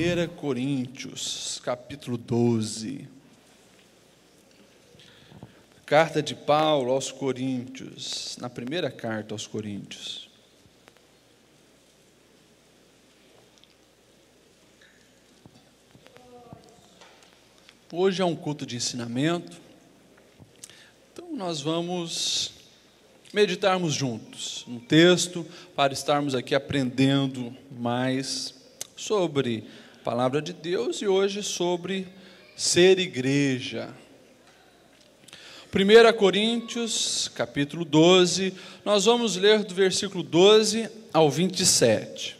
1 Coríntios, capítulo 12. Carta de Paulo aos Coríntios, na primeira carta aos Coríntios. Hoje é um culto de ensinamento, então nós vamos meditarmos juntos um texto para estarmos aqui aprendendo mais sobre a palavra de Deus e hoje sobre ser igreja. 1 Coríntios, capítulo 12, nós vamos ler do versículo 12 ao 27.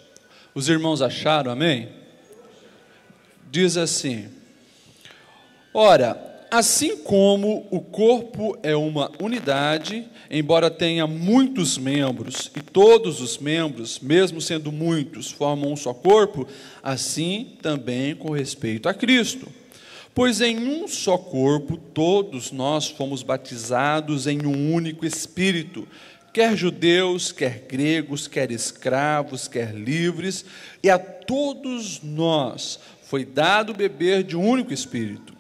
Os irmãos acharam, amém? Diz assim: Ora, assim como o corpo é uma unidade, embora tenha muitos membros, e todos os membros, mesmo sendo muitos, formam um só corpo, assim também com respeito a Cristo. Pois em um só corpo todos nós fomos batizados em um único Espírito, quer judeus, quer gregos, quer escravos, quer livres, e a todos nós foi dado beber de um único Espírito.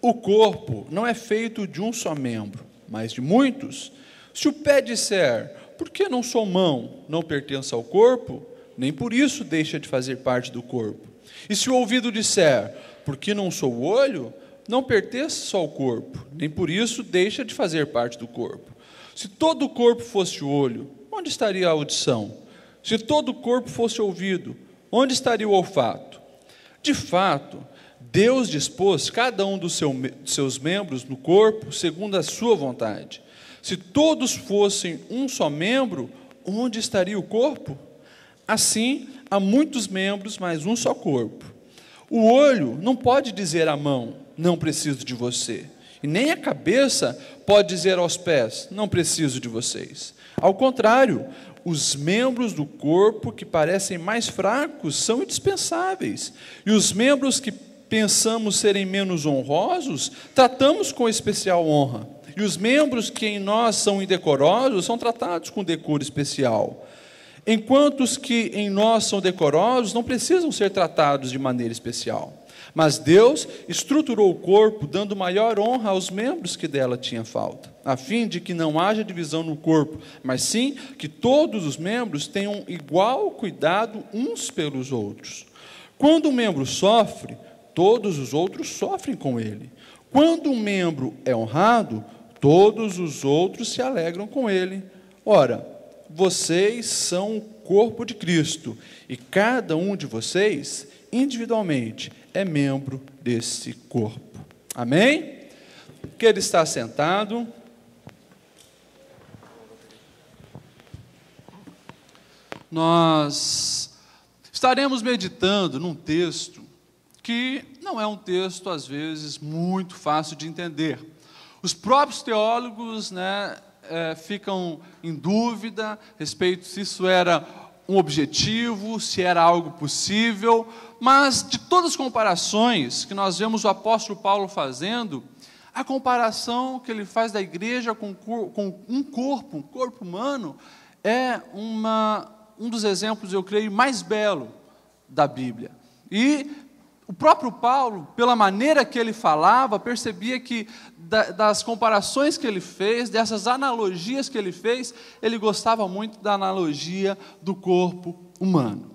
O corpo não é feito de um só membro, mas de muitos. Se o pé disser, por que não sou mão, não pertence ao corpo, nem por isso deixa de fazer parte do corpo. E se o ouvido disser, por que não sou olho, não pertence só ao corpo, nem por isso deixa de fazer parte do corpo. Se todo o corpo fosse olho, onde estaria a audição? Se todo o corpo fosse ouvido, onde estaria o olfato? De fato, Deus dispôs cada um dos seus membros no corpo segundo a sua vontade. Se todos fossem um só membro, onde estaria o corpo? Assim, há muitos membros, mas um só corpo. O olho não pode dizer à mão, não preciso de você. E nem a cabeça pode dizer aos pés, não preciso de vocês. Ao contrário, os membros do corpo que parecem mais fracos são indispensáveis. E os membros que pensamos serem menos honrosos, tratamos com especial honra. E os membros que em nós são indecorosos, são tratados com decoro especial. Enquanto os que em nós são decorosos, não precisam ser tratados de maneira especial. Mas Deus estruturou o corpo, dando maior honra aos membros que dela tinha falta, a fim de que não haja divisão no corpo, mas sim que todos os membros tenham igual cuidado uns pelos outros. Quando um membro sofre, todos os outros sofrem com ele. Quando um membro é honrado, todos os outros se alegram com ele. Ora, vocês são o corpo de Cristo, e cada um de vocês, individualmente, é membro desse corpo. Amém? Que ele está sentado. Nós estaremos meditando num texto que não é um texto, às vezes, muito fácil de entender. Os próprios teólogos, ficam em dúvida a respeito se isso era um objetivo, se era algo possível, mas de todas as comparações que nós vemos o apóstolo Paulo fazendo, a comparação que ele faz da igreja com um corpo humano, é um dos exemplos, eu creio, mais belo da Bíblia. E o próprio Paulo, pela maneira que ele falava, percebia que das comparações que ele fez, dessas analogias que ele fez, ele gostava muito da analogia do corpo humano.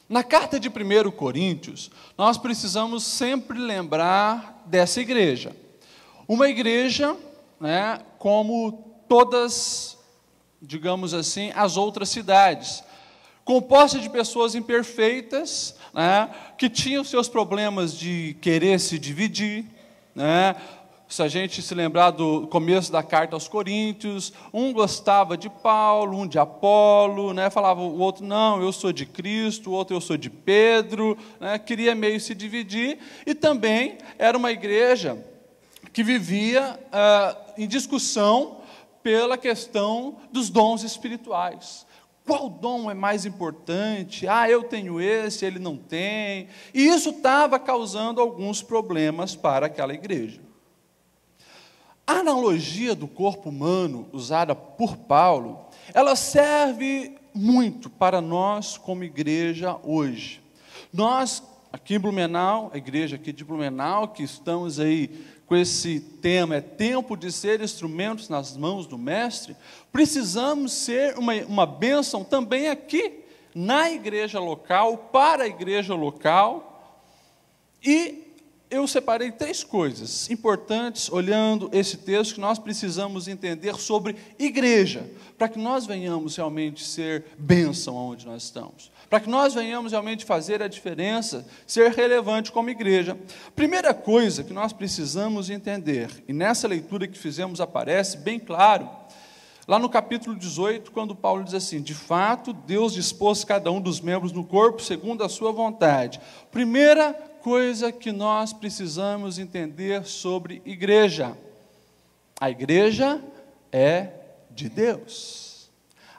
Na carta de 1 Coríntios, nós precisamos sempre lembrar dessa igreja. Uma igreja, como todas, digamos assim, as outras cidades, composta de pessoas imperfeitas, que tinham seus problemas de querer se dividir. Se a gente se lembrar do começo da carta aos Coríntios, um gostava de Paulo, um de Apolo, falava o outro, não, eu sou de Cristo, o outro, eu sou de Pedro, queria meio se dividir, e também era uma igreja que vivia em discussão pela questão dos dons espirituais. Qual dom é mais importante? Eu tenho esse, ele não tem. E isso estava causando alguns problemas para aquela igreja. A analogia do corpo humano usada por Paulo, ela serve muito para nós como igreja hoje. Nós aqui em Blumenau, a igreja aqui de Blumenau, que estamos aí com esse tema, é tempo de ser instrumentos nas mãos do Mestre, precisamos ser uma bênção também aqui, na igreja local, para a igreja local. E eu separei 3 coisas importantes, olhando esse texto, que nós precisamos entender sobre igreja, para que nós venhamos realmente ser bênção onde nós estamos, para que nós venhamos realmente fazer a diferença, ser relevante como igreja. Primeira coisa que nós precisamos entender, e nessa leitura que fizemos aparece bem claro, lá no capítulo 18, quando Paulo diz assim: de fato, Deus dispôs cada um dos membros no corpo segundo a sua vontade. Primeira coisa que nós precisamos entender sobre igreja: a igreja é de Deus.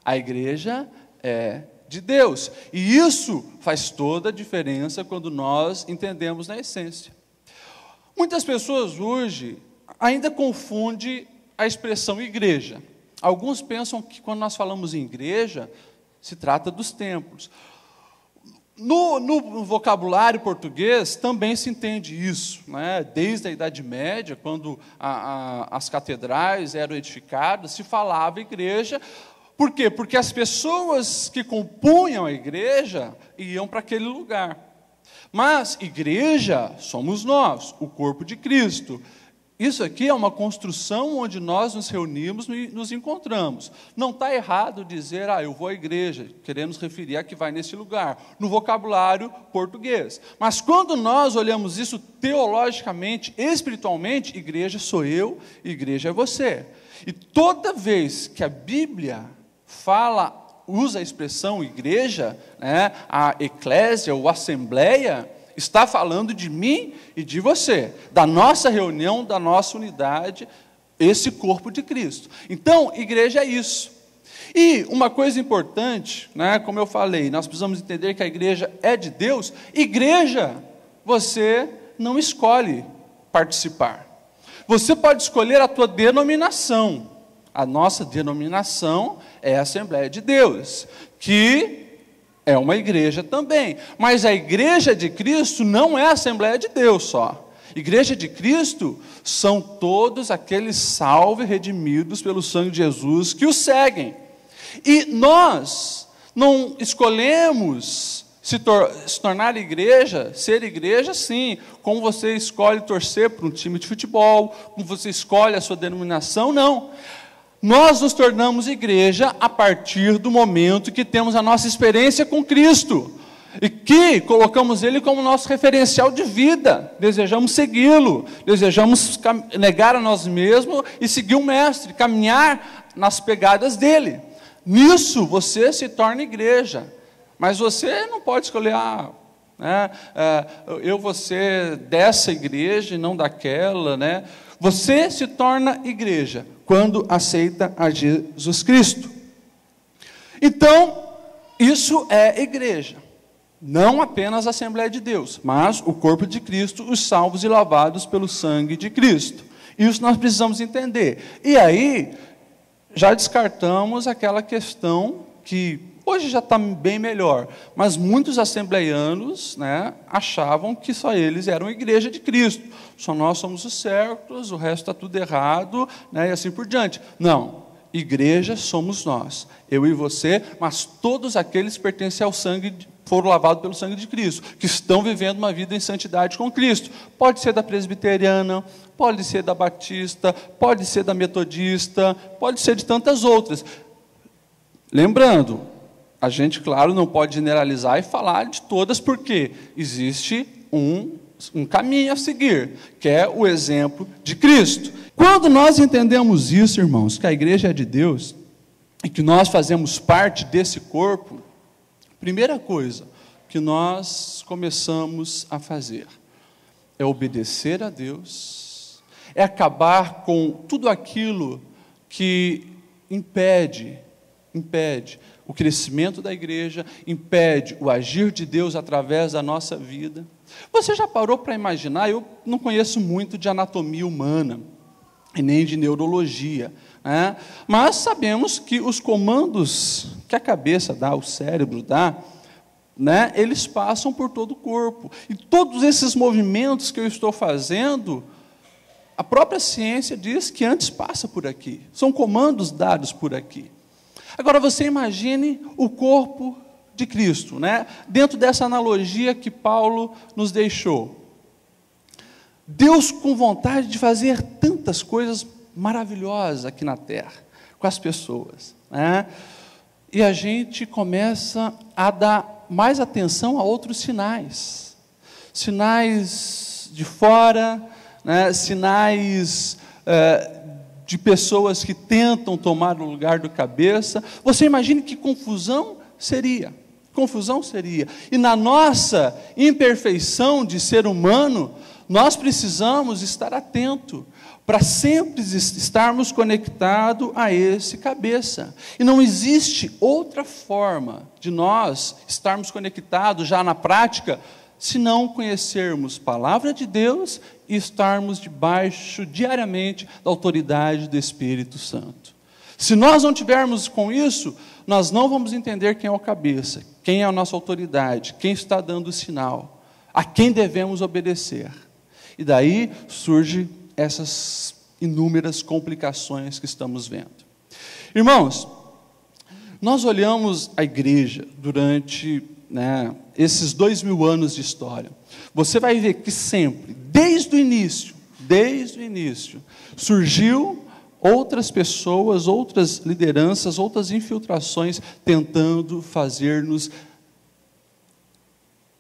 A igreja é de Deus. E isso faz toda a diferença quando nós entendemos na essência. Muitas pessoas hoje ainda confundem a expressão igreja. Alguns pensam que quando nós falamos em igreja, se trata dos templos. No vocabulário português também se entende isso, né? Desde a Idade Média, quando as catedrais eram edificadas, se falava igreja. Por quê? Porque as pessoas que compunham a igreja iam para aquele lugar. Mas igreja somos nós, o corpo de Cristo. Isso aqui é uma construção onde nós nos reunimos e nos encontramos. Não está errado dizer, eu vou à igreja, querendo nos referir a que vai nesse lugar, no vocabulário português. Mas quando nós olhamos isso teologicamente, espiritualmente, igreja sou eu, igreja é você. E toda vez que a Bíblia usa a expressão igreja, né, a eclésia ou assembleia, está falando de mim e de você, da nossa reunião, da nossa unidade, esse corpo de Cristo. Então, igreja é isso. E uma coisa importante, né, como eu falei, nós precisamos entender que a igreja é de Deus. Igreja, você não escolhe participar. Você pode escolher a tua denominação. A nossa denominação é a Assembleia de Deus, que é uma igreja também, mas a igreja de Cristo não é a Assembleia de Deus só. Igreja de Cristo são todos aqueles salvos e redimidos pelo sangue de Jesus que o seguem. E nós não escolhemos se tornar igreja, ser igreja, sim, como você escolhe torcer para um time de futebol, como você escolhe a sua denominação, não. Nós nos tornamos igreja a partir do momento que temos a nossa experiência com Cristo e que colocamos Ele como nosso referencial de vida, desejamos segui-lo, desejamos negar a nós mesmos e seguir o Mestre, caminhar nas pegadas dEle. Nisso você se torna igreja, mas você não pode escolher, eu vou ser dessa igreja e não daquela, né? Você se torna igreja quando aceita a Jesus Cristo. Então, isso é igreja. Não apenas a Assembleia de Deus, mas o corpo de Cristo, os salvos e lavados pelo sangue de Cristo. Isso nós precisamos entender. E aí, já descartamos aquela questão que hoje já está bem melhor, mas muitos assembleianos, né, achavam que só eles eram a igreja de Cristo. Só nós somos os certos, o resto está tudo errado, né, e assim por diante. Não, igreja somos nós, eu e você, mas todos aqueles que pertencem ao sangue, foram lavados pelo sangue de Cristo, que estão vivendo uma vida em santidade com Cristo. Pode ser da presbiteriana, pode ser da batista, pode ser da metodista, pode ser de tantas outras. Lembrando, a gente, claro, não pode generalizar e falar de todas, porque existe um caminho a seguir, que é o exemplo de Cristo. Quando nós entendemos isso, irmãos, que a igreja é de Deus, e que nós fazemos parte desse corpo, primeira coisa que nós começamos a fazer é obedecer a Deus, é acabar com tudo aquilo que impede o crescimento da igreja, impede o agir de Deus através da nossa vida. Você já parou para imaginar? Eu não conheço muito de anatomia humana, e nem de neurologia, né? Mas sabemos que os comandos que a cabeça dá, o cérebro dá, né, eles passam por todo o corpo. E todos esses movimentos que eu estou fazendo, a própria ciência diz que antes passa por aqui. São comandos dados por aqui. Agora, você imagine o corpo de Cristo, né? Dentro dessa analogia que Paulo nos deixou. Deus com vontade de fazer tantas coisas maravilhosas aqui na terra, com as pessoas, né? E a gente começa a dar mais atenção a outros sinais. Sinais de fora, né? Sinais de pessoas que tentam tomar o lugar do cabeça. Você imagine que confusão seria. Confusão seria. E na nossa imperfeição de ser humano, nós precisamos estar atento para sempre estarmos conectados a esse cabeça. E não existe outra forma de nós estarmos conectados já na prática, se não conhecermos a palavra de Deus e estarmos debaixo diariamente da autoridade do Espírito Santo. Se nós não tivermos com isso, nós não vamos entender quem é o cabeça, quem é a nossa autoridade, quem está dando o sinal, a quem devemos obedecer. E daí surgem essas inúmeras complicações que estamos vendo. Irmãos, nós olhamos a igreja durante, esses 2000 anos de história. Você vai ver que sempre, desde o início, surgiu outras pessoas, outras lideranças, outras infiltrações, tentando fazer-nos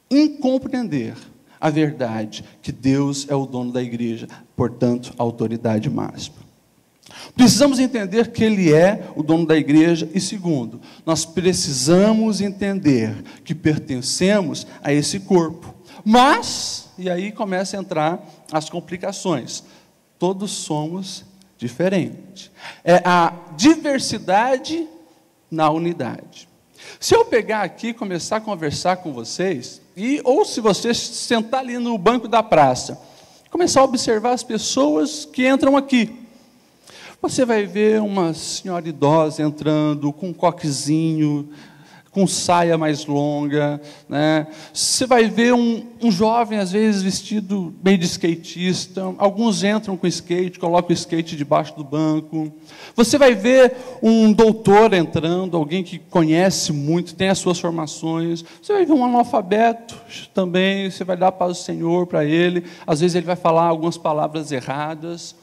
incompreender a verdade, que Deus é o dono da igreja, portanto, a autoridade máxima. Precisamos entender que Ele é o dono da igreja, e segundo, nós precisamos entender que pertencemos a esse corpo. Mas, e aí começa a entrar as complicações, todos somos diferentes. É a diversidade na unidade. Se eu pegar aqui e começar a conversar com vocês, ou se você sentar ali no banco da praça, começar a observar as pessoas que entram aqui, você vai ver uma senhora idosa entrando com um coquezinho, com saia mais longa, né? Você vai ver um jovem, às vezes, vestido meio de skatista. Alguns entram com skate, colocam o skate debaixo do banco. Você vai ver um doutor entrando, alguém que conhece muito, tem as suas formações. Você vai ver um analfabeto também, você vai dar paz do Senhor para ele. Às vezes ele vai falar algumas palavras erradas.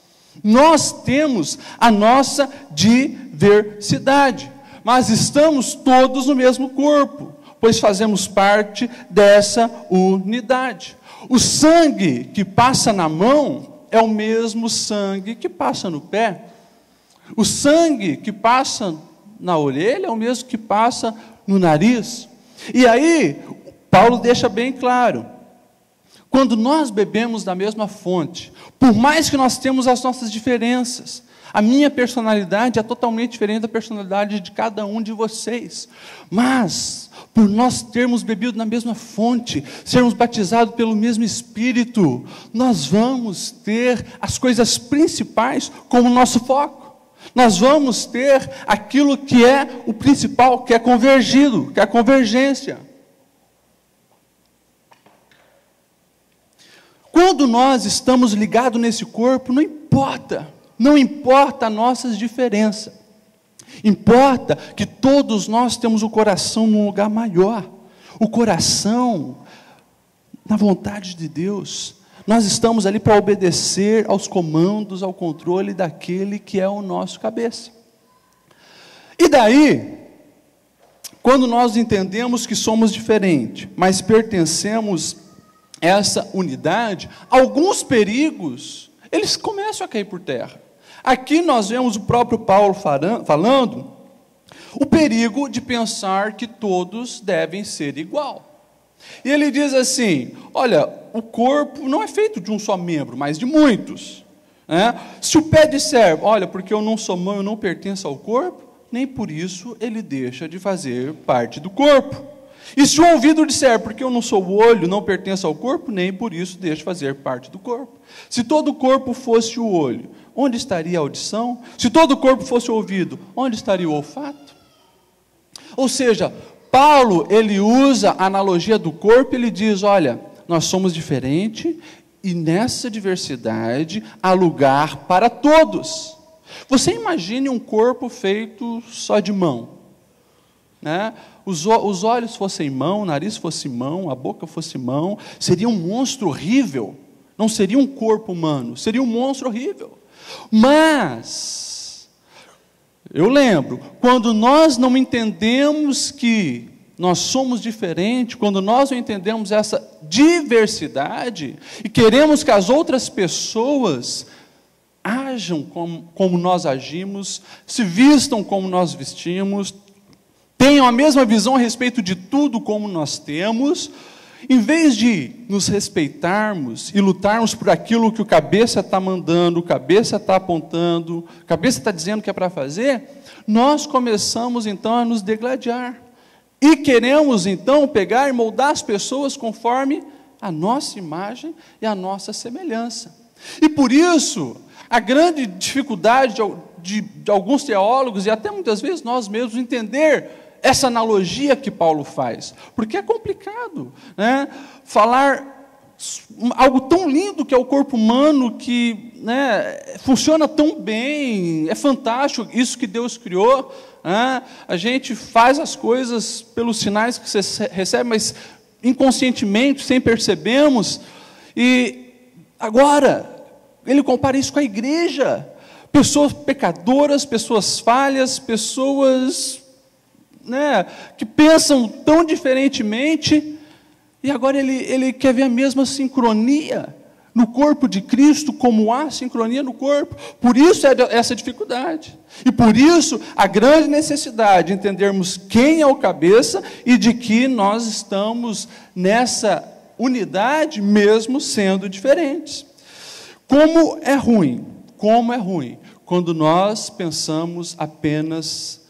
Nós temos a nossa diversidade, mas estamos todos no mesmo corpo, pois fazemos parte dessa unidade. O sangue que passa na mão é o mesmo sangue que passa no pé. O sangue que passa na orelha é o mesmo que passa no nariz. E aí, Paulo deixa bem claro, quando nós bebemos da mesma fonte, por mais que nós temos as nossas diferenças, a minha personalidade é totalmente diferente da personalidade de cada um de vocês. Mas, por nós termos bebido na mesma fonte, sermos batizados pelo mesmo Espírito, nós vamos ter as coisas principais como nosso foco. Nós vamos ter aquilo que é o principal, que é convergido, que é a convergência. Quando nós estamos ligados nesse corpo, não importa as nossas diferenças. Importa que todos nós temos o coração num lugar maior. O coração na vontade de Deus. Nós estamos ali para obedecer aos comandos, ao controle daquele que é o nosso cabeça. E daí, quando nós entendemos que somos diferentes, mas pertencemos a essa unidade, alguns perigos, eles começam a cair por terra. Aqui nós vemos o próprio Paulo falando o perigo de pensar que todos devem ser igual. E ele diz assim, olha, o corpo não é feito de um só membro, mas de muitos. Né? Se o pé disser, olha, porque eu não sou mão, eu não pertenço ao corpo, nem por isso ele deixa de fazer parte do corpo. E se o ouvido disser, porque eu não sou o olho, não pertenço ao corpo, nem por isso deixa de fazer parte do corpo. Se todo o corpo fosse o olho, onde estaria a audição? Se todo o corpo fosse o ouvido, onde estaria o olfato? Ou seja, Paulo, ele usa a analogia do corpo, ele diz, olha, nós somos diferentes e nessa diversidade há lugar para todos. Você imagine um corpo feito só de mão, né? Os olhos fossem mão, o nariz fosse mão, a boca fosse mão, seria um monstro horrível, não seria um corpo humano, seria um monstro horrível. Mas, eu lembro, quando nós não entendemos que nós somos diferentes, quando nós não entendemos essa diversidade, e queremos que as outras pessoas ajam como nós agimos, se vistam como nós vestimos, tenham a mesma visão a respeito de tudo como nós temos, em vez de nos respeitarmos e lutarmos por aquilo que o cabeça está mandando, o cabeça está apontando, o cabeça está dizendo que é para fazer, nós começamos então a nos degladiar. E queremos então pegar e moldar as pessoas conforme a nossa imagem e a nossa semelhança. E por isso, a grande dificuldade de alguns teólogos, e até muitas vezes nós mesmos, entender essa analogia que Paulo faz, porque é complicado, né? Falar algo tão lindo que é o corpo humano, que, né, funciona tão bem, é fantástico isso que Deus criou, né? A gente faz as coisas pelos sinais que você recebe, mas inconscientemente, sem percebermos, e agora ele compara isso com a igreja, pessoas pecadoras, pessoas falhas, pessoas, né, que pensam tão diferentemente, e agora ele quer ver a mesma sincronia no corpo de Cristo, como há sincronia no corpo. Por isso essa dificuldade, e por isso a grande necessidade de entendermos quem é o cabeça, e de que nós estamos nessa unidade, mesmo sendo diferentes. Como é ruim quando nós pensamos apenas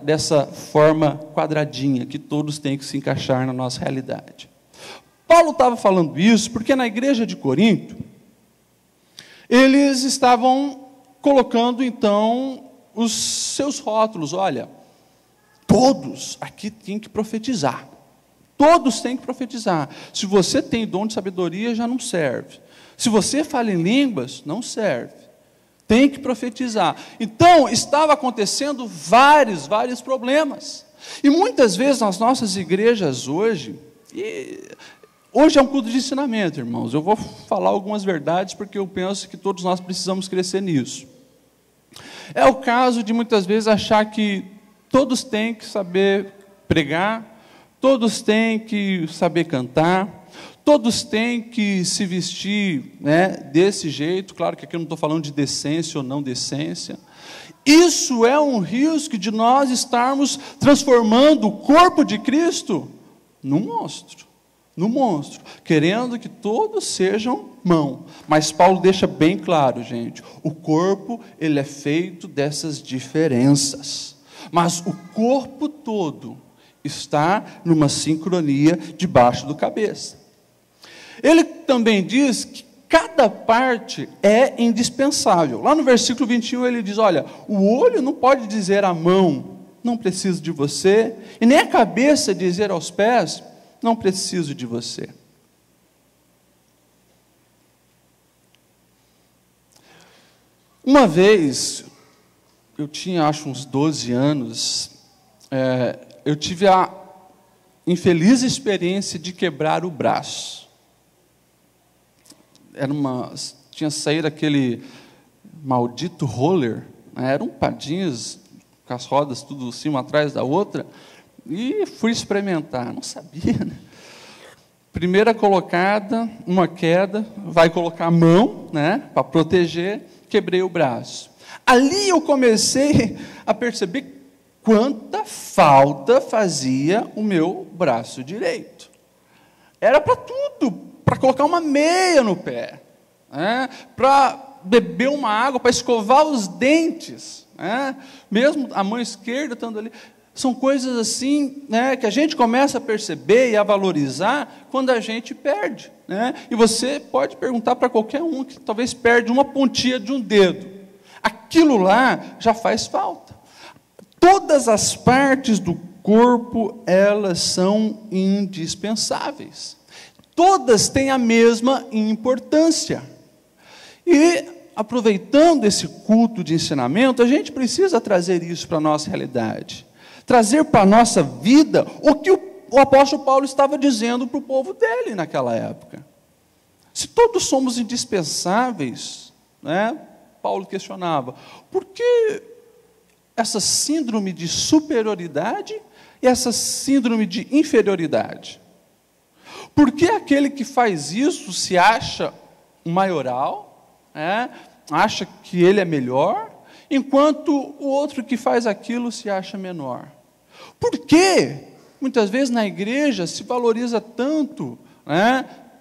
dessa forma quadradinha, que todos têm que se encaixar na nossa realidade. Paulo estava falando isso porque na igreja de Corinto, eles estavam colocando então os seus rótulos. Olha, todos aqui têm que profetizar. Todos têm que profetizar. Se você tem dom de sabedoria, já não serve. Se você fala em línguas, não serve. Tem que profetizar. Então, estava acontecendo vários problemas. E muitas vezes nas nossas igrejas hoje é um culto de ensinamento, irmãos. Eu vou falar algumas verdades, porque eu penso que todos nós precisamos crescer nisso. É o caso de muitas vezes achar que todos têm que saber pregar, todos têm que saber cantar, todos têm que se vestir, né, desse jeito. Claro que aqui eu não estou falando de decência ou não decência. Isso é um risco de nós estarmos transformando o corpo de Cristo num monstro, querendo que todos sejam mão. Mas Paulo deixa bem claro, gente, o corpo, ele é feito dessas diferenças, mas o corpo todo está numa sincronia debaixo do cabeça. Ele também diz que cada parte é indispensável. Lá no versículo 21 ele diz, olha, o olho não pode dizer à mão, não preciso de você, e nem a cabeça dizer aos pés, não preciso de você. Uma vez, eu tinha acho uns 12 anos, eu tive a infeliz experiência de quebrar o braço. Tinha saído aquele maldito roller, né? Eram padinhas com as rodas tudo assim, uma atrás da outra, e fui experimentar, não sabia, né? Primeira colocada, uma queda, vai colocar a mão, né, para proteger, quebrei o braço. Ali eu comecei a perceber quanta falta fazia o meu braço direito. Era para tudo, para colocar uma meia no pé, né? Para beber uma água, para escovar os dentes, né? Mesmo a mão esquerda estando ali. São coisas assim, né, que a gente começa a perceber e a valorizar quando a gente perde, né? E você pode perguntar para qualquer um que talvez perde uma pontinha de um dedo. Aquilo lá já faz falta. Todas as partes do corpo, elas são indispensáveis. Todas têm a mesma importância. E, aproveitando esse culto de ensinamento, a gente precisa trazer isso para a nossa realidade. Trazer para a nossa vida o que o apóstolo Paulo estava dizendo para o povo dele naquela época. Se todos somos indispensáveis, né, Paulo questionava, por que essa síndrome de superioridade e essa síndrome de inferioridade? Por que aquele que faz isso se acha um maioral, acha que ele é melhor, enquanto o outro que faz aquilo se acha menor? Por que muitas vezes na igreja se valoriza tanto,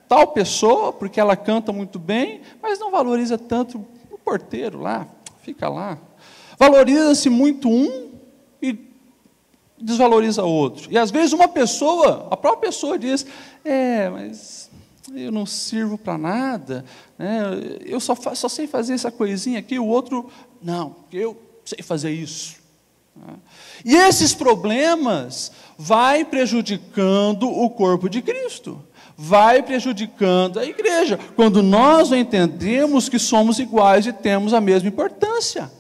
tal pessoa, porque ela canta muito bem, mas não valoriza tanto o porteiro lá, fica lá. Valoriza-se muito um e desvaloriza outro. E às vezes uma pessoa, a própria pessoa diz, mas eu não sirvo para nada, eu só sei fazer essa coisinha aqui, o outro, não, eu sei fazer isso. E esses problemas vai prejudicando o corpo de Cristo, vai prejudicando a igreja, quando nós não entendemos que somos iguais e temos a mesma importância.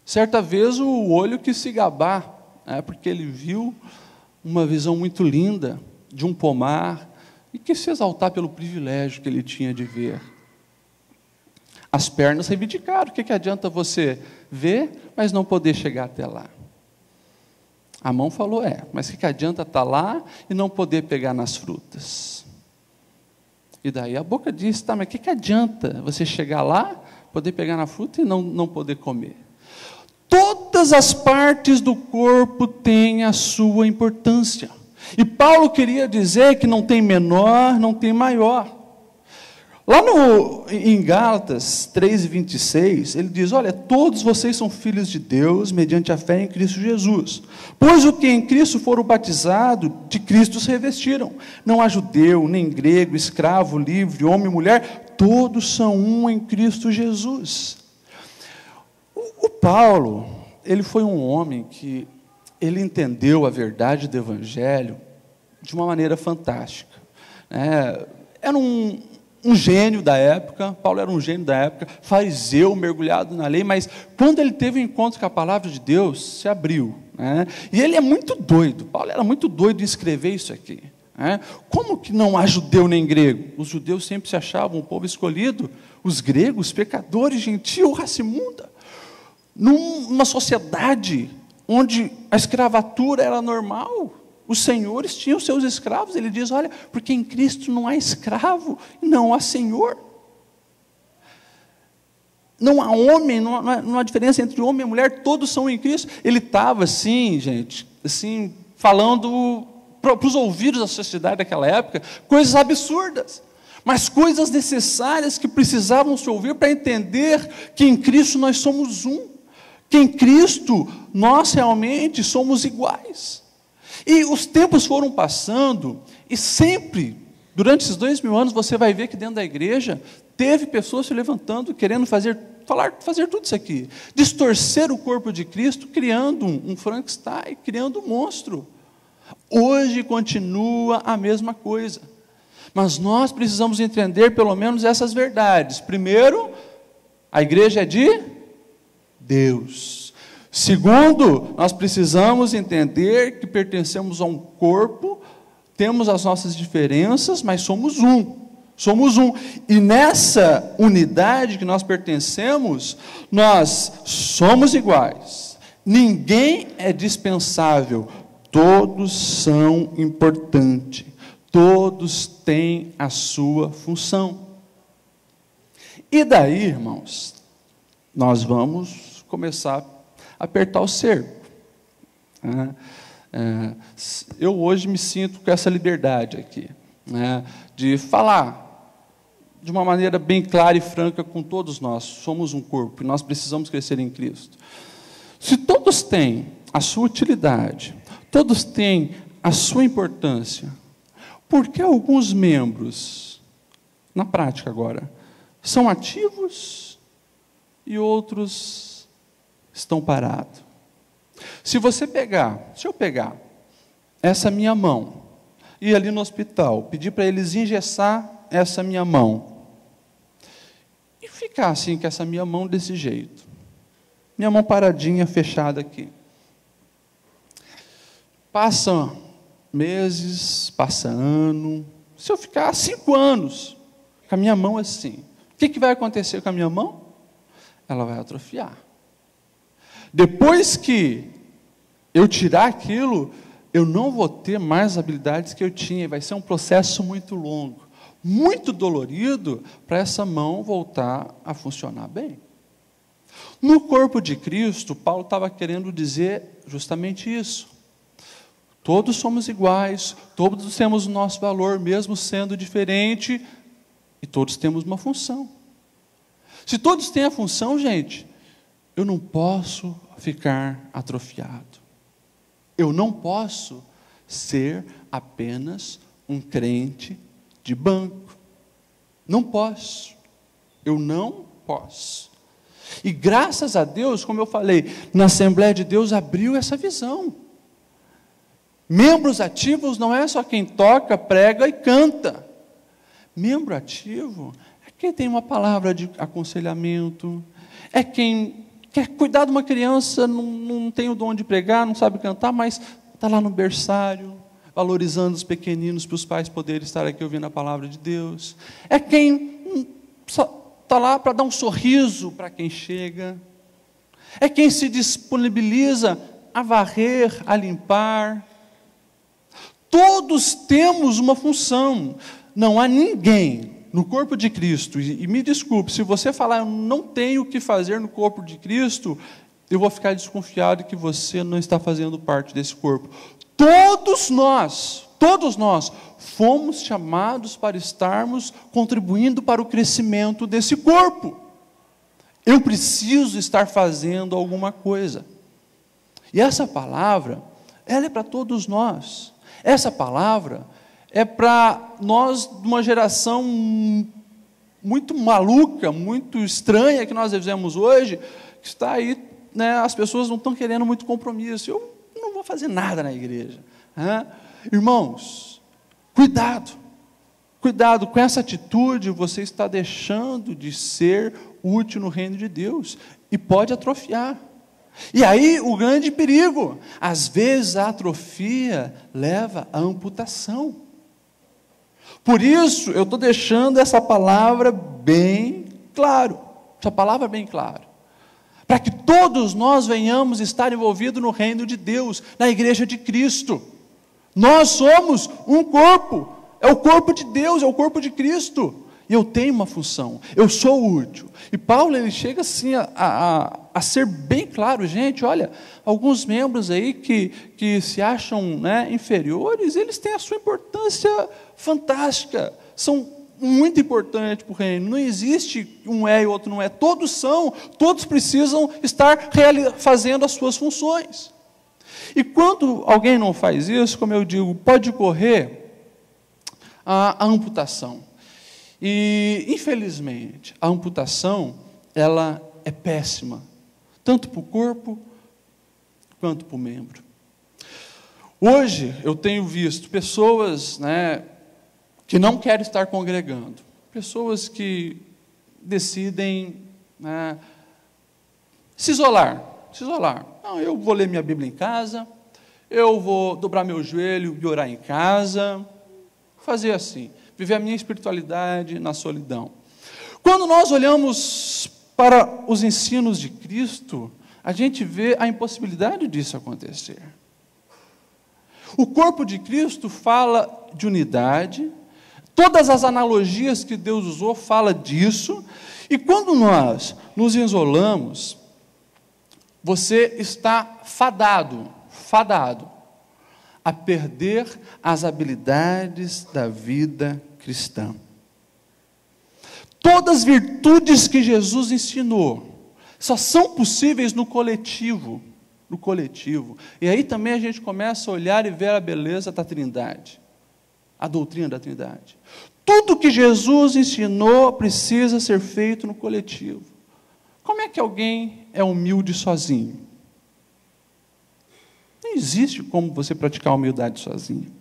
Certa vez o olho quis se gabar, porque ele viu uma visão muito linda de um pomar e quis se exaltar pelo privilégio que ele tinha de ver. As pernas reivindicaram, o que adianta você ver, mas não poder chegar até lá? A mão falou, mas o que adianta estar lá e não poder pegar nas frutas? E daí a boca disse, mas o que adianta você chegar lá, poder pegar na fruta e não poder comer? Todas as partes do corpo têm a sua importância. E Paulo queria dizer que não tem menor, não tem maior. Lá em Gálatas 3:26, ele diz, olha, todos vocês são filhos de Deus, mediante a fé em Cristo Jesus. Pois o que em Cristo foram batizados, de Cristo se revestiram. Não há judeu, nem grego, escravo, livre, homem, mulher, todos são um em Cristo Jesus. O Paulo, ele foi um homem que ele entendeu a verdade do Evangelho de uma maneira fantástica. Era um gênio da época, Paulo era um gênio da época, fariseu, mergulhado na lei, mas quando ele teve um encontro com a palavra de Deus, se abriu. E ele é muito doido, Paulo era muito doido em escrever isso aqui. Como que não há judeu nem grego? Os judeus sempre se achavam o povo escolhido, os gregos, pecadores, gentil, raça imunda. Numa sociedade onde a escravatura era normal, os senhores tinham seus escravos. Ele diz, olha, porque em Cristo não há escravo, não há senhor. Não há homem, não há diferença entre homem e mulher, todos são em Cristo. Ele estava assim, gente, assim, falando para os ouvidos da sociedade daquela época, coisas absurdas, mas coisas necessárias que precisavam se ouvir para entender que em Cristo nós somos um, que em Cristo nós realmente somos iguais. E os tempos foram passando, e sempre, durante esses 2000 anos, você vai ver que dentro da igreja, teve pessoas se levantando, querendo fazer tudo isso aqui, distorcer o corpo de Cristo, criando um Frankenstein, criando um monstro. Hoje continua a mesma coisa, mas nós precisamos entender pelo menos essas verdades. Primeiro, a igreja é de Deus. Segundo, nós precisamos entender que pertencemos a um corpo, temos as nossas diferenças, mas somos um. Somos um. E nessa unidade que nós pertencemos, nós somos iguais. Ninguém é dispensável. Todos são importantes. Todos têm a sua função. E daí, irmãos, nós vamos começar a apertar o cerco. Eu hoje me sinto com essa liberdade aqui, de falar de uma maneira bem clara e franca com todos nós. Somos um corpo e nós precisamos crescer em Cristo. Se todos têm a sua utilidade, todos têm a sua importância, por que alguns membros, na prática agora, são ativos e outros estão parados? Se eu pegar essa minha mão, ir ali no hospital, pedir para eles engessar essa minha mão, e ficar assim, com essa minha mão desse jeito, minha mão paradinha, fechada aqui. Passa meses, passa ano, se eu ficar 5 anos com a minha mão assim, o que vai acontecer com a minha mão? Ela vai atrofiar. Depois que eu tirar aquilo, eu não vou ter mais habilidades que eu tinha, vai ser um processo muito longo, muito dolorido, para essa mão voltar a funcionar bem. No corpo de Cristo, Paulo estava querendo dizer justamente isso. Todos somos iguais, todos temos o nosso valor, mesmo sendo diferente, e todos temos uma função. Se todos têm a função, gente, eu não posso ficar atrofiado. Eu não posso ser apenas um crente de banco. Não posso. Eu não posso. E graças a Deus, como eu falei, na Assembleia de Deus abriu essa visão. Membros ativos não é só quem toca, prega e canta. Membro ativo é quem tem uma palavra de aconselhamento, é quem quer cuidar de uma criança, não tem o dom de pregar, não sabe cantar, mas está lá no berçário, valorizando os pequeninos para os pais poderem estar aqui ouvindo a palavra de Deus. É quem está lá para dar um sorriso para quem chega. É quem se disponibiliza a varrer, a limpar. Todos temos uma função. Não há ninguém no corpo de Cristo, e me desculpe, se você falar, eu não tenho o que fazer no corpo de Cristo, eu vou ficar desconfiado que você não está fazendo parte desse corpo. Todos nós, fomos chamados para estarmos contribuindo para o crescimento desse corpo. Eu preciso estar fazendo alguma coisa. E essa palavra, ela é para todos nós. Essa palavra é para nós, de uma geração muito maluca, muito estranha que nós vivemos hoje, que está aí, né, as pessoas não estão querendo muito compromisso. Eu não vou fazer nada na igreja. Irmãos, cuidado com essa atitude, você está deixando de ser útil no reino de Deus, e pode atrofiar. E aí o grande perigo, às vezes a atrofia leva à amputação. Por isso, eu estou deixando essa palavra bem claro, para que todos nós venhamos estar envolvidos no reino de Deus, na igreja de Cristo. Nós somos um corpo, é o corpo de Deus, é o corpo de Cristo, e eu tenho uma função, eu sou útil. E Paulo, ele chega assim a ser bem claro, gente, olha, alguns membros aí que se acham, né, inferiores, eles têm a sua importância fantástica, são muito importantes para o reino, não existe um é e o outro não é, todos precisam estar fazendo as suas funções. E quando alguém não faz isso, como eu digo, pode correr a amputação. E, infelizmente, a amputação, ela é péssima, tanto para o corpo, quanto para o membro. Hoje, eu tenho visto pessoas, né, que não querem estar congregando, pessoas que decidem, né, se isolar. Não, eu vou ler minha Bíblia em casa, eu vou dobrar meu joelho e orar em casa, fazer assim, viver a minha espiritualidade na solidão. Quando nós olhamos para os ensinos de Cristo, a gente vê a impossibilidade disso acontecer. O corpo de Cristo fala de unidade, todas as analogias que Deus usou falam disso, e quando nós nos isolamos, você está fadado a perder as habilidades da vida cristã. Todas as virtudes que Jesus ensinou só são possíveis no coletivo. E aí também a gente começa a olhar e ver a beleza da Trindade, a doutrina da Trindade. Tudo que Jesus ensinou precisa ser feito no coletivo. Como é que alguém é humilde sozinho? Não existe como você praticar a humildade sozinho.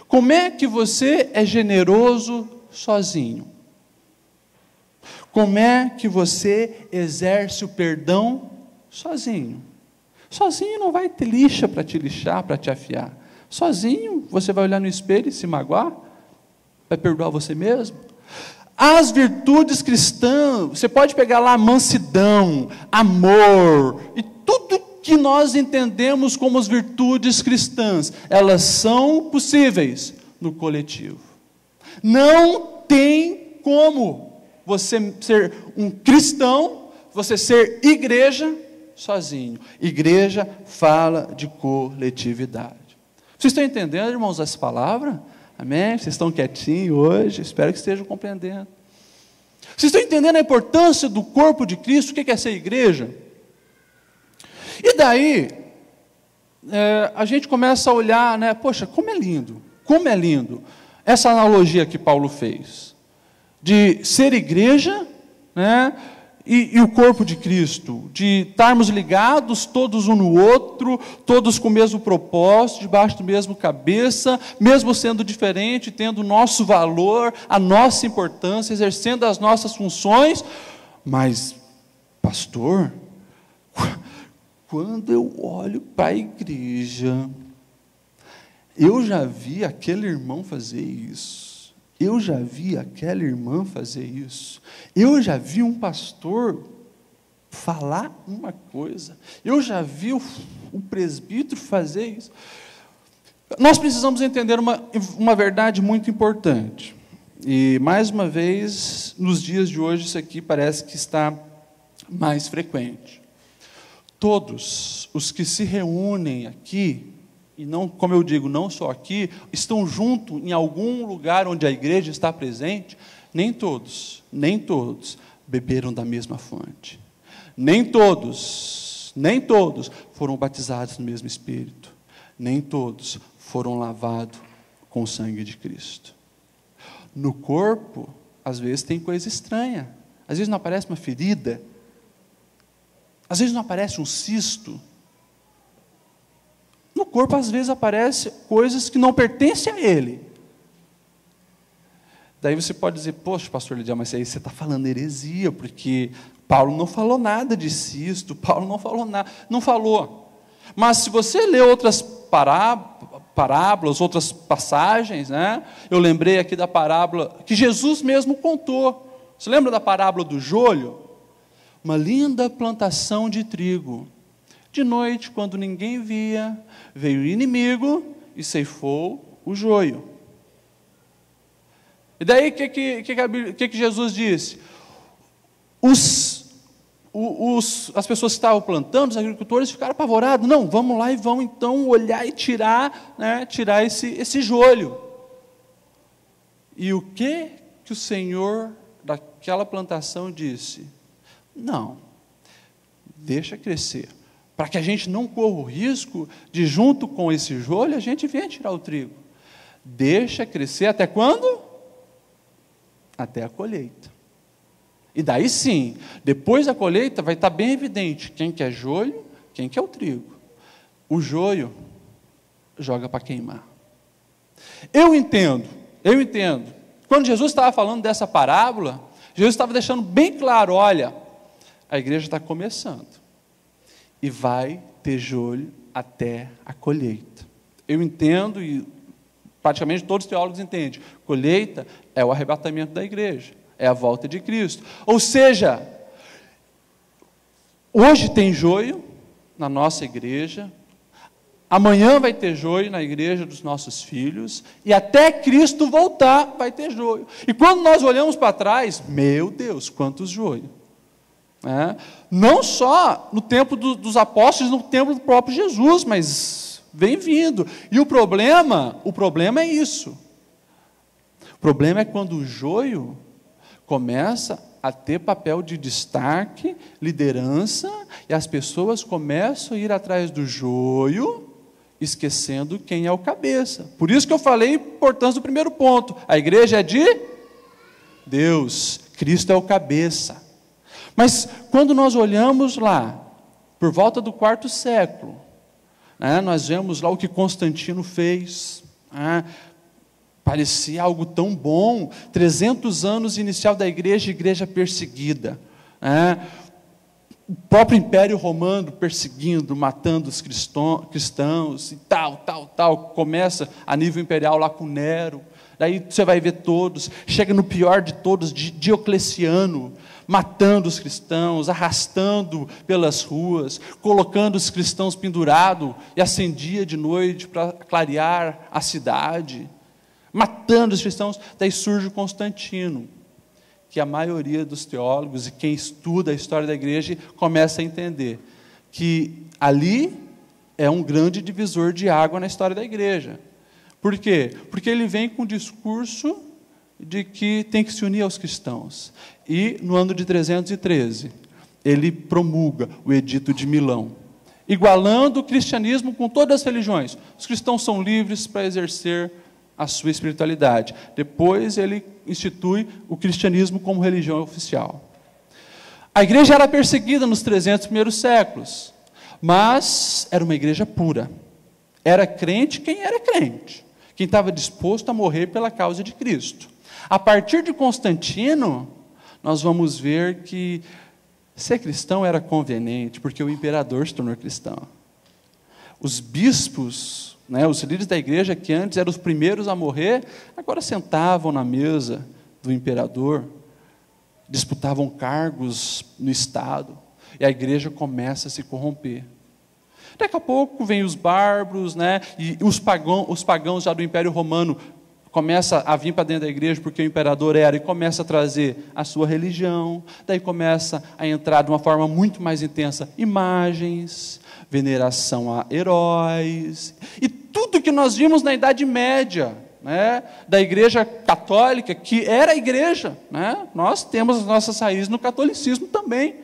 Como é que você é generoso sozinho? Como é que você exerce o perdão sozinho? Sozinho não vai ter lixa para te lixar, para te afiar. Sozinho você vai olhar no espelho e se magoar? Vai perdoar você mesmo? As virtudes cristãs, você pode pegar lá mansidão, amor, e tudo que nós entendemos como as virtudes cristãs, elas são possíveis no coletivo. Não tem como você ser um cristão, você ser igreja sozinho. Igreja fala de coletividade. Vocês estão entendendo, irmãos, essa palavra? Amém? Vocês estão quietinhos hoje? Espero que estejam compreendendo. Vocês estão entendendo a importância do corpo de Cristo? O que é ser igreja? E daí, a gente começa a olhar, né? Poxa, como é lindo essa analogia que Paulo fez, de ser igreja, né? E o corpo de Cristo, de estarmos ligados todos um no outro, todos com o mesmo propósito, debaixo do mesmo cabeça, mesmo sendo diferente, tendo o nosso valor, a nossa importância, exercendo as nossas funções. Mas, pastor, quando eu olho para a igreja, eu já vi aquele irmão fazer isso. Eu já vi aquela irmã fazer isso. Eu já vi um pastor falar uma coisa. Eu já vi o presbítero fazer isso. Nós precisamos entender uma verdade muito importante. E, mais uma vez, nos dias de hoje, isso aqui parece que está mais frequente. Todos os que se reúnem aqui, e não, como eu digo, não só aqui, estão juntos em algum lugar onde a igreja está presente, nem todos beberam da mesma fonte. Nem todos foram batizados no mesmo Espírito. Nem todos foram lavados com o sangue de Cristo. No corpo, às vezes tem coisa estranha. Às vezes não aparece uma ferida. Às vezes não aparece um cisto. No corpo, às vezes, aparecem coisas que não pertencem a ele. Daí você pode dizer, poxa, pastor Lidiel, mas aí você está falando heresia, porque Paulo não falou nada de cisto, Paulo não falou nada, não falou. Mas se você ler outras parábolas, outras passagens, né? Eu lembrei aqui da parábola que Jesus mesmo contou. Você lembra da parábola do joio? Uma linda plantação de trigo. De noite, quando ninguém via, veio o inimigo e ceifou o joio. E daí, o que Jesus disse? As pessoas que estavam plantando, os agricultores, ficaram apavorados. Não, vamos lá e vamos então olhar e tirar, né, tirar esse joio. E o que o Senhor daquela plantação disse? Não, deixa crescer. Para que a gente não corra o risco de, junto com esse joio, a gente venha tirar o trigo. Deixa crescer até quando? Até a colheita. E daí sim, depois da colheita, vai estar bem evidente quem que é joio, quem que é o trigo. O joio joga para queimar. Eu entendo. Quando Jesus estava falando dessa parábola, Jesus estava deixando bem claro, olha, a igreja está começando. E vai ter joio até a colheita. Eu entendo, e praticamente todos os teólogos entendem, colheita é o arrebatamento da igreja, é a volta de Cristo. Ou seja, hoje tem joio na nossa igreja, amanhã vai ter joio na igreja dos nossos filhos, e até Cristo voltar vai ter joio. E quando nós olhamos para trás, meu Deus, quantos joios! Não só no tempo dos apóstolos, no tempo do próprio Jesus, mas vem vindo. E o problema é isso. O problema é quando o joio começa a ter papel de destaque, liderança, e as pessoas começam a ir atrás do joio, esquecendo quem é o cabeça. Por isso que eu falei a importância do primeiro ponto. A igreja é de Deus, Cristo é o cabeça. Mas quando nós olhamos lá, por volta do 4º século, né? Nós vemos lá o que Constantino fez, né? Parecia algo tão bom, 300 anos inicial da igreja perseguida, né? O próprio Império Romano perseguindo, matando os cristãos, e tal, começa a nível imperial lá com Nero, daí você vai ver todos, chega no pior de todos, Diocleciano, matando os cristãos, arrastando pelas ruas, colocando os cristãos pendurados, e acendia de noite para clarear a cidade, matando os cristãos. Daí surge Constantino, que a maioria dos teólogos e quem estuda a história da igreja começa a entender que ali é um grande divisor de água na história da igreja. Por quê? Porque ele vem com o discurso de que tem que se unir aos cristãos. E no ano de 313, ele promulga o Edito de Milão, igualando o cristianismo com todas as religiões. Os cristãos são livres para exercer a sua espiritualidade. Depois ele institui o cristianismo como religião oficial. A igreja era perseguida nos 300 primeiros séculos, mas era uma igreja pura. Era crente quem era crente, quem estava disposto a morrer pela causa de Cristo. A partir de Constantino, nós vamos ver que ser cristão era conveniente, porque o imperador se tornou cristão. Os bispos, né, os líderes da igreja, que antes eram os primeiros a morrer, agora sentavam na mesa do imperador, disputavam cargos no Estado, e a igreja começa a se corromper. Daqui a pouco vem os bárbaros, né, e os pagãos já do Império Romano começa a vir para dentro da igreja, porque o imperador era, e começa a trazer a sua religião. Daí começa a entrar de uma forma muito mais intensa imagens, veneração a heróis, e tudo que nós vimos na Idade Média, né, da igreja católica, que era a igreja, né, nós temos as nossas raízes no catolicismo também.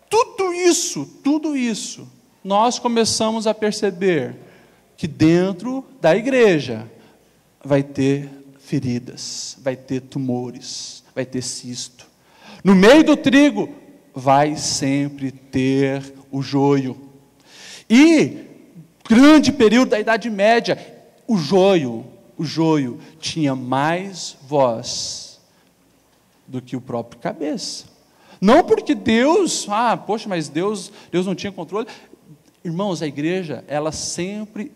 Tudo isso, nós começamos a perceber que dentro da igreja vai ter feridas, vai ter tumores, vai ter cisto. No meio do trigo vai sempre ter o joio. E grande período da Idade Média, o joio tinha mais voz do que o próprio cabeça. Não porque Deus, mas Deus não tinha controle. Irmãos, a igreja, ela sempre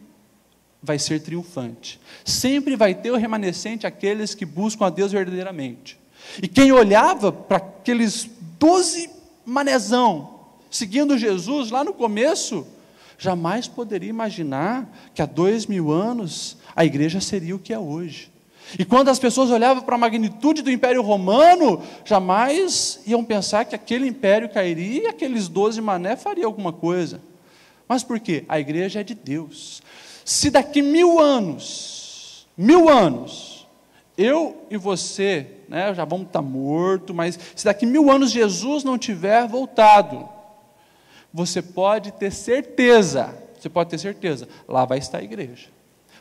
vai ser triunfante. Sempre vai ter o remanescente, aqueles que buscam a Deus verdadeiramente. E quem olhava para aqueles 12 manezão, seguindo Jesus lá no começo, jamais poderia imaginar que há 2000 anos a igreja seria o que é hoje. E quando as pessoas olhavam para a magnitude do Império Romano, jamais iam pensar que aquele império cairia e aqueles 12 mané fariam alguma coisa. Mas por quê? A igreja é de Deus. Se daqui 1000 anos, eu e você, né, já vamos estar mortos, mas se daqui 1000 anos Jesus não tiver voltado, você pode ter certeza, lá vai estar a igreja.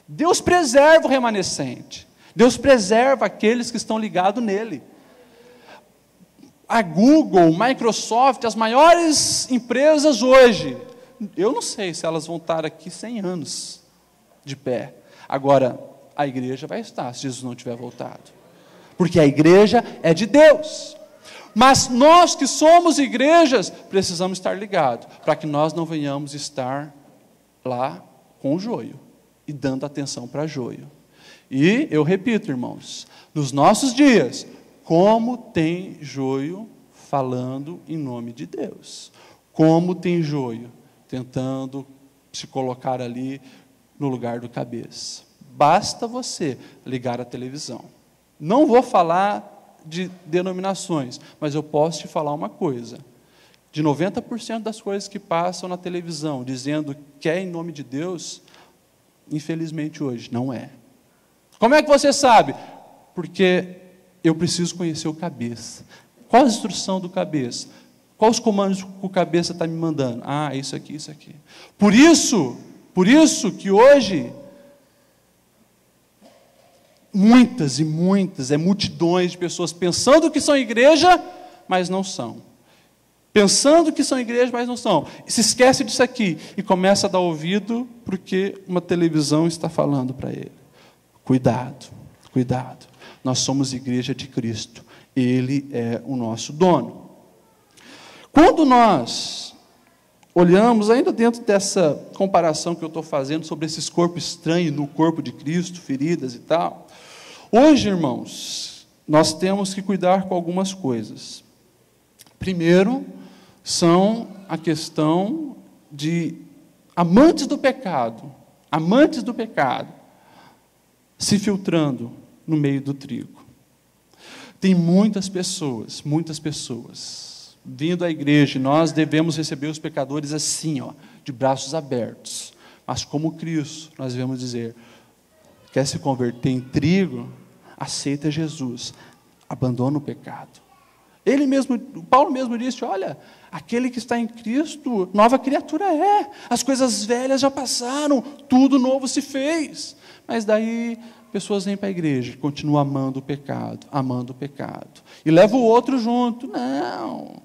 Deus preserva o remanescente, Deus preserva aqueles que estão ligados nele. A Google, Microsoft, as maiores empresas hoje, eu não sei se elas vão estar aqui 100 anos de pé. Agora, a igreja vai estar, se Jesus não tiver voltado. Porque a igreja é de Deus. Mas nós que somos igrejas, precisamos estar ligados, para que nós não venhamos estar lá com o joio, e dando atenção para joio. E, eu repito, irmãos, nos nossos dias, como tem joio falando em nome de Deus. Como tem joio tentando se colocar ali no lugar do cabeça. Basta você ligar a televisão. Não vou falar de denominações, mas eu posso te falar uma coisa. De 90% das coisas que passam na televisão, dizendo que é em nome de Deus, infelizmente hoje não é. Como é que você sabe? Porque eu preciso conhecer o cabeça. Qual a instrução do cabeça? Quais os comandos que o cabeça está me mandando? Isso aqui, isso aqui. Por isso que hoje, muitas e muitas, multidões de pessoas pensando que são igreja, mas não são. pensando que são igreja, mas não são. Se esquece disso aqui e começa a dar ouvido porque uma televisão está falando para ele. Cuidado, cuidado. Nós somos igreja de Cristo. Ele é o nosso dono. Quando nós olhamos, ainda dentro dessa comparação que eu estou fazendo sobre esses corpos estranhos no corpo de Cristo, feridas e tal, hoje, irmãos, nós temos que cuidar com algumas coisas. Primeiro, são a questão de amantes do pecado se filtrando no meio do trigo. Tem muitas pessoas vindo à igreja, e nós devemos receber os pecadores assim, de braços abertos. Mas como Cristo, nós devemos dizer, quer se converter em trigo, aceita Jesus, abandona o pecado. Ele mesmo, Paulo mesmo disse, olha, aquele que está em Cristo, nova criatura é, as coisas velhas já passaram, tudo novo se fez. Mas daí, pessoas vêm para a igreja, continuam amando o pecado, e leva o outro junto. Não,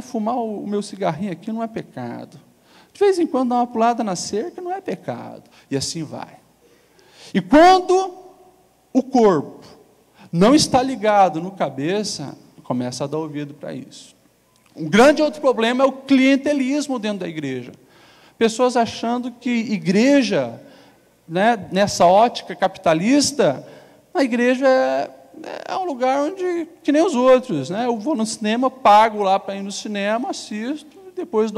fumar o meu cigarrinho aqui não é pecado. De vez em quando dar uma pulada na cerca não é pecado. E assim vai. E quando o corpo não está ligado no cabeça, começa a dar ouvido para isso. Um grande outro problema é o clientelismo dentro da igreja. Pessoas achando que igreja, nessa ótica capitalista, a igreja é um lugar onde, que nem os outros, eu vou no cinema, pago lá para ir no cinema, assisto, depois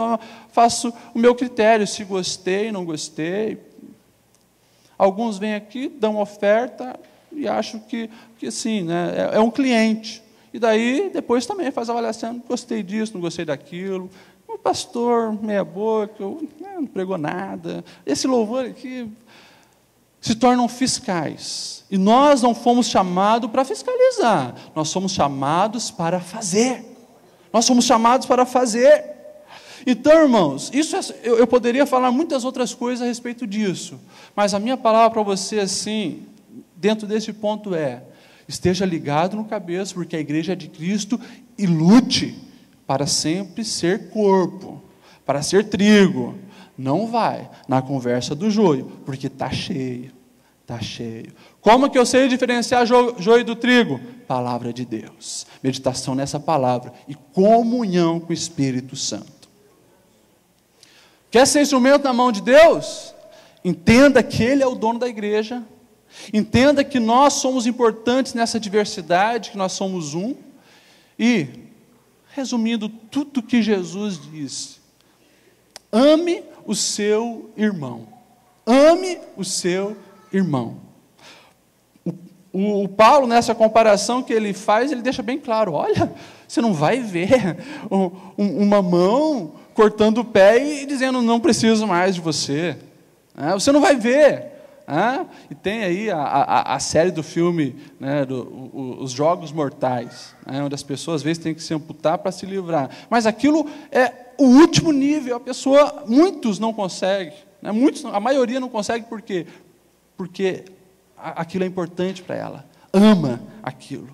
faço o meu critério, se gostei, não gostei. Alguns vêm aqui, dão oferta e acham que sim, é um cliente. E daí, depois também faz a avaliação, gostei disso, não gostei daquilo. O pastor, meia boca, não pregou nada. Esse louvor aqui se tornam fiscais. E nós não fomos chamados para fiscalizar, nós somos chamados para fazer. Nós somos chamados para fazer. Então, irmãos, eu poderia falar muitas outras coisas a respeito disso, mas a minha palavra para você, assim, dentro desse ponto esteja ligado no cabeça, porque a igreja é de Cristo, e lute para sempre ser corpo, para ser trigo. Não vai na conversa do joio, porque está cheio, está cheio. Como que eu sei diferenciar joio do trigo? Palavra de Deus, meditação nessa palavra e comunhão com o Espírito Santo. Quer ser instrumento na mão de Deus? Entenda que Ele é o dono da igreja, entenda que nós somos importantes nessa diversidade, que nós somos um, e, resumindo tudo que Jesus disse, ame o seu irmão. Ame o seu irmão. O Paulo, nessa comparação que ele faz, ele deixa bem claro, olha, você não vai ver uma mão cortando o pé e dizendo, não preciso mais de você. Você não vai ver. E tem aí a série do filme, Os Jogos Mortais, onde as pessoas às vezes têm que se amputar para se livrar. Mas aquilo é o último nível, muitos não conseguem, a maioria não consegue, por quê? Porque aquilo é importante para ela, ama aquilo.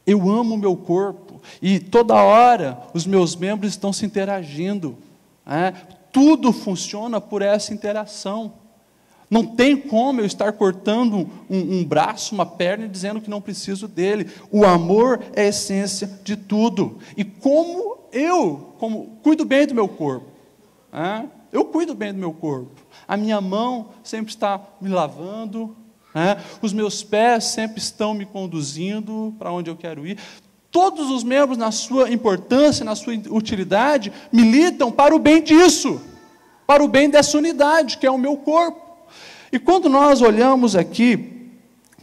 Eu amo o meu corpo, e toda hora os meus membros estão se interagindo, tudo funciona por essa interação. Não tem como eu estar cortando um braço, uma perna, e dizendo que não preciso dele. O amor é a essência de tudo. E como cuido bem do meu corpo. Eu cuido bem do meu corpo. A minha mão sempre está me lavando. Os meus pés sempre estão me conduzindo para onde eu quero ir. Todos os membros, na sua importância, na sua utilidade, militam para o bem disso. Para o bem dessa unidade, que é o meu corpo. E quando nós olhamos aqui,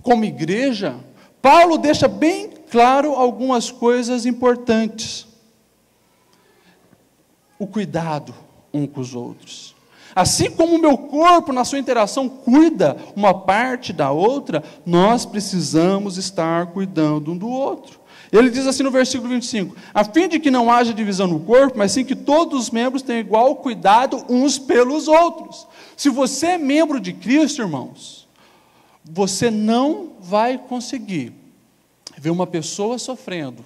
como igreja, Paulo deixa bem claro algumas coisas importantes. O cuidado um com os outros. Assim como o meu corpo, na sua interação, cuida uma parte da outra, nós precisamos estar cuidando um do outro. Ele diz assim no versículo 25, a fim de que não haja divisão no corpo, mas sim que todos os membros tenham igual cuidado uns pelos outros. Se você é membro de Cristo, irmãos, você não vai conseguir ver uma pessoa sofrendo,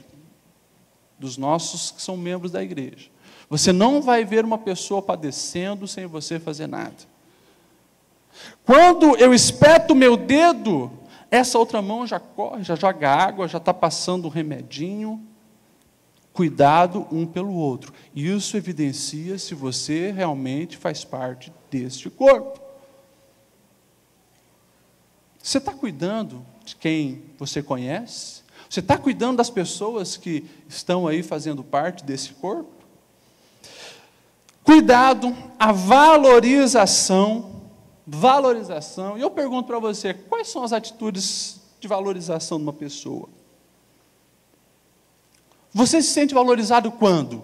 dos nossos que são membros da igreja. Você não vai ver uma pessoa padecendo sem você fazer nada. Quando eu espeto o meu dedo, essa outra mão já corre, já joga água, já está passando um remedinho. Cuidado um pelo outro. Isso evidencia se você realmente faz parte deste corpo. Você está cuidando de quem você conhece? Você está cuidando das pessoas que estão aí fazendo parte desse corpo? Cuidado, a valorização. E eu pergunto para você, quais são as atitudes de valorização de uma pessoa? Você se sente valorizado quando?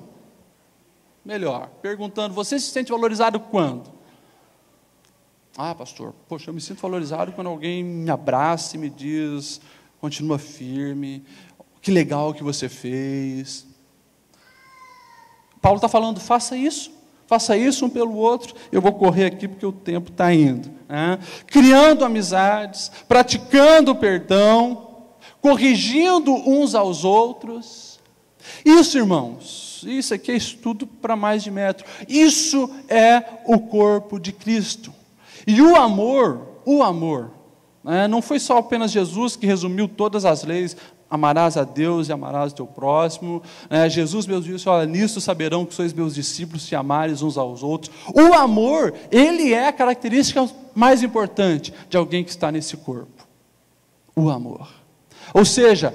Melhor, perguntando, você se sente valorizado quando? Ah, pastor, poxa, eu me sinto valorizado quando alguém me abraça e me diz, continua firme, que legal que você fez. Paulo está falando, faça isso um pelo outro. Eu vou correr aqui porque o tempo está indo. Né? Criando amizades, praticando o perdão, corrigindo uns aos outros. Isso, irmãos, isso aqui é estudo para mais de metro. Isso é o corpo de Cristo. E o amor, né, não foi só apenas Jesus que resumiu todas as leis, amarás a Deus e amarás o teu próximo. Jesus mesmo disse, olha, nisso saberão que sois meus discípulos, se amares uns aos outros. O amor, ele é a característica mais importante de alguém que está nesse corpo. O amor. Ou seja,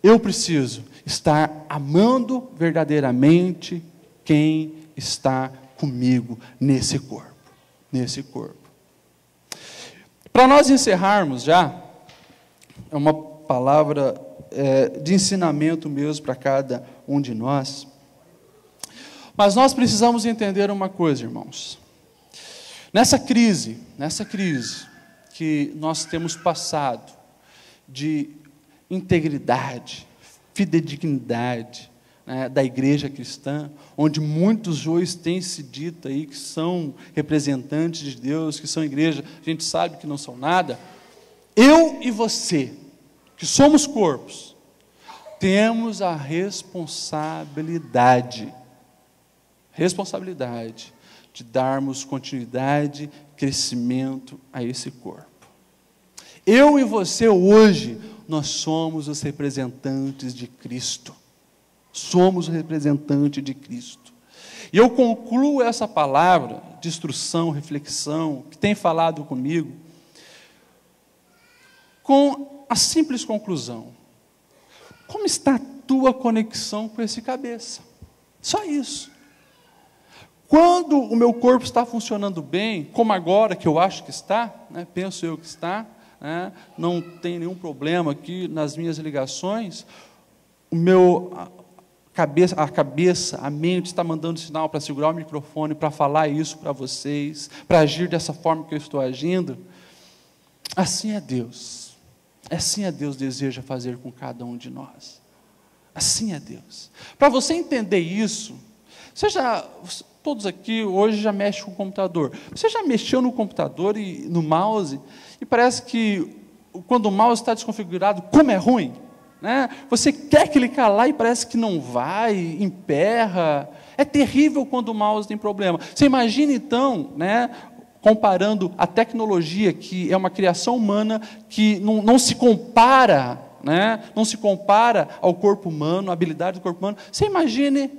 eu preciso estar amando verdadeiramente quem está comigo nesse corpo. Nesse corpo. Para nós encerrarmos já, é uma palavra de ensinamento mesmo para cada um de nós, mas nós precisamos entender uma coisa, irmãos. Nessa crise que nós temos passado, de integridade, fidedignidade, da igreja cristã, onde muitos hoje têm se dito aí que são representantes de Deus, que são igreja, a gente sabe que não são nada. Eu e você, que somos corpos, temos a responsabilidade de darmos continuidade, crescimento a esse corpo. Eu e você hoje, nós somos os representantes de Cristo. Somos representantes de Cristo. E eu concluo essa palavra de instrução, reflexão, que tem falado comigo, com a simples conclusão. Como está a tua conexão com esse cabeça? Só isso. Quando o meu corpo está funcionando bem, como agora que eu acho que está, penso eu que está, não tem nenhum problema aqui nas minhas ligações, a mente está mandando sinal para segurar o microfone, para falar isso para vocês, para agir dessa forma que eu estou agindo. Assim é Deus. Assim é Deus deseja fazer com cada um de nós. Assim é Deus. Para você entender isso, todos aqui hoje já mexem com o computador. Você já mexeu no computador e no mouse, e parece que quando o mouse está desconfigurado, como é ruim? Você quer clicar lá e parece que não vai, emperra. É terrível quando o mouse tem problema. Você imagina então, comparando a tecnologia, que é uma criação humana, que não se compara, não se compara ao corpo humano, à habilidade do corpo humano. Você imagine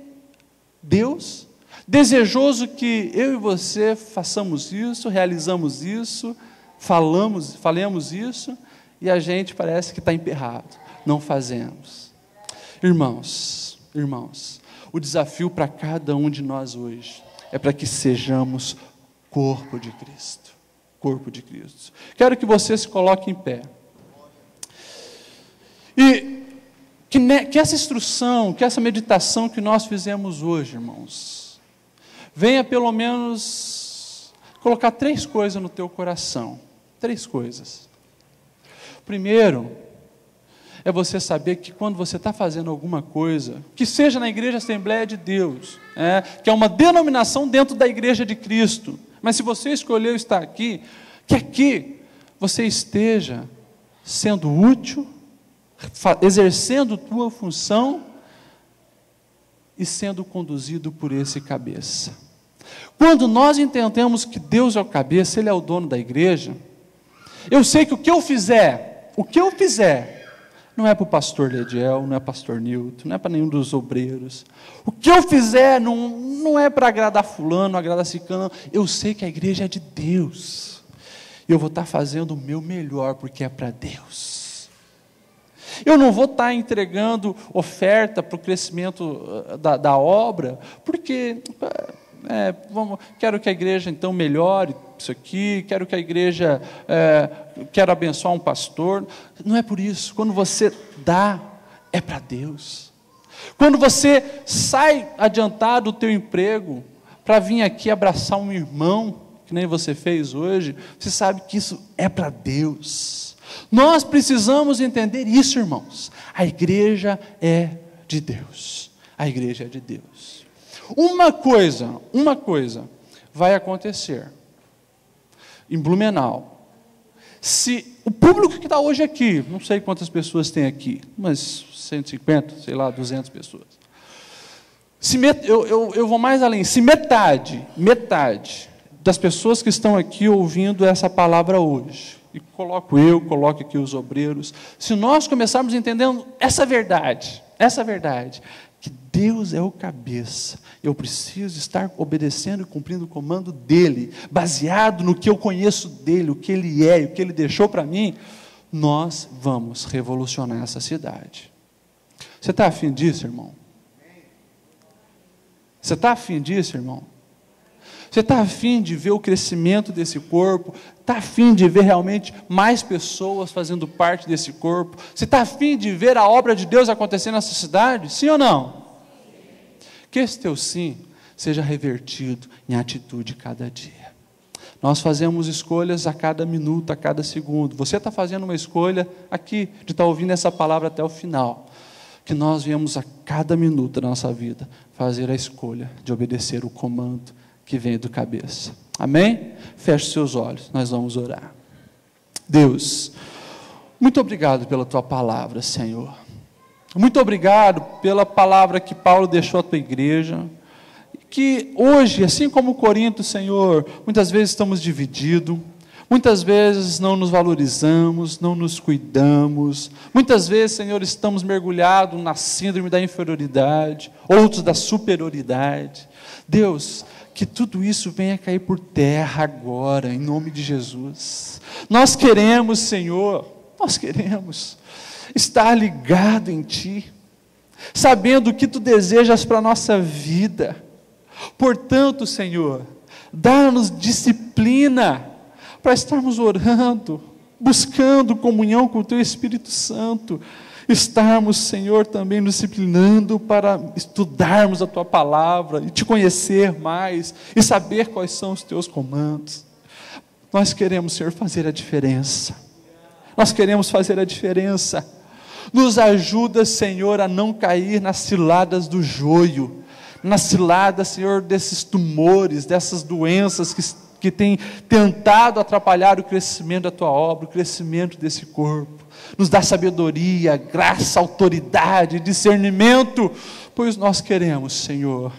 Deus, desejoso que eu e você façamos isso, realizamos isso, falemos isso, e a gente parece que está emperrado. Não fazemos. Irmãos, o desafio para cada um de nós hoje é para que sejamos corpo de Cristo. Corpo de Cristo. Quero que você se coloque em pé. E que essa instrução, que essa meditação que nós fizemos hoje, irmãos, venha pelo menos colocar 3 coisas no teu coração. 3 coisas. Primeiro, é você saber que quando você está fazendo alguma coisa, que seja na Igreja Assembleia de Deus, que é uma denominação dentro da Igreja de Cristo, mas se você escolheu estar aqui, que aqui você esteja sendo útil, exercendo tua função, e sendo conduzido por esse cabeça. Quando nós entendemos que Deus é o cabeça, Ele é o dono da igreja, eu sei que o que eu fizer, não é para o pastor Lediel, não é para o pastor Nilton, não é para nenhum dos obreiros. O que eu fizer não é para agradar fulano, agradar ciclano. Eu sei que a igreja é de Deus. E eu vou estar fazendo o meu melhor, porque é para Deus. Eu não vou estar entregando oferta para o crescimento da obra, porque quero que a igreja então melhore isso aqui, quero que a igreja, quero abençoar um pastor. Não é por isso. Quando você dá, é para Deus. Quando você sai adiantado do teu emprego para vir aqui abraçar um irmão, que nem você fez hoje, você sabe que isso é para Deus. Nós precisamos entender isso, irmãos. A igreja é de Deus. A igreja é de Deus. Uma coisa vai acontecer em Blumenau. Se o público que está hoje aqui, não sei quantas pessoas tem aqui, mas 150, sei lá, 200 pessoas. Eu vou mais além. Se metade das pessoas que estão aqui ouvindo essa palavra hoje, e coloco aqui os obreiros, se nós começarmos entendendo essa verdade, que Deus é o cabeça, eu preciso estar obedecendo e cumprindo o comando dEle, baseado no que eu conheço dEle, o que Ele é e o que Ele deixou para mim, nós vamos revolucionar essa cidade. Você está afim disso, irmão? Você está afim disso, irmão? Você está afim de ver o crescimento desse corpo? Está afim de ver realmente mais pessoas fazendo parte desse corpo? Você está afim de ver a obra de Deus acontecer nessa cidade? Sim ou não? Que esse teu sim seja revertido em atitude cada dia. Nós fazemos escolhas a cada minuto, a cada segundo. Você está fazendo uma escolha aqui, de estar ouvindo essa palavra até o final. Que nós viemos a cada minuto da nossa vida fazer a escolha de obedecer o comando que vem do cabeça. Amém? Feche seus olhos, nós vamos orar. Deus, muito obrigado pela tua palavra, Senhor. Muito obrigado pela palavra que Paulo deixou à tua igreja. Que hoje, assim como Corinto, Senhor, muitas vezes estamos divididos, muitas vezes não nos valorizamos, não nos cuidamos, muitas vezes, Senhor, estamos mergulhados na síndrome da inferioridade, outros da superioridade. Deus, que tudo isso venha cair por terra agora, em nome de Jesus. Nós queremos, Senhor, estar ligado em Ti, sabendo o que Tu desejas para a nossa vida. Portanto, Senhor, dá-nos disciplina para estarmos orando, buscando comunhão com o Teu Espírito Santo, estarmos, Senhor, também nos disciplinando para estudarmos a Tua palavra e Te conhecer mais e saber quais são os Teus comandos. Nós queremos, Senhor, fazer a diferença. Nós queremos fazer a diferença. Nos ajuda, Senhor, a não cair nas ciladas do joio, nas ciladas, Senhor, desses tumores, dessas doenças que têm tentado atrapalhar o crescimento da Tua obra, o crescimento desse corpo. Nos dá sabedoria, graça, autoridade, discernimento, pois nós queremos, Senhor,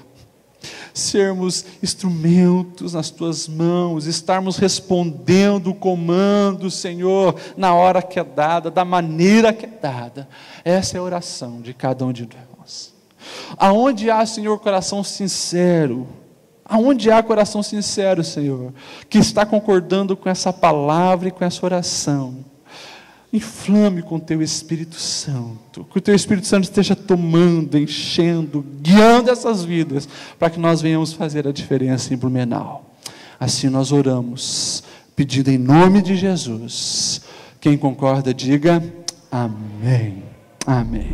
sermos instrumentos nas Tuas mãos, estarmos respondendo o comando, Senhor, na hora que é dada, da maneira que é dada. Essa é a oração de cada um de nós. Aonde há, Senhor, coração sincero, Senhor, que está concordando com essa palavra e com essa oração, inflame com o Teu Espírito Santo, que o Teu Espírito Santo esteja tomando, enchendo, guiando essas vidas, para que nós venhamos fazer a diferença em Blumenau. Assim nós oramos, pedindo em nome de Jesus. Quem concorda, diga amém. Amém.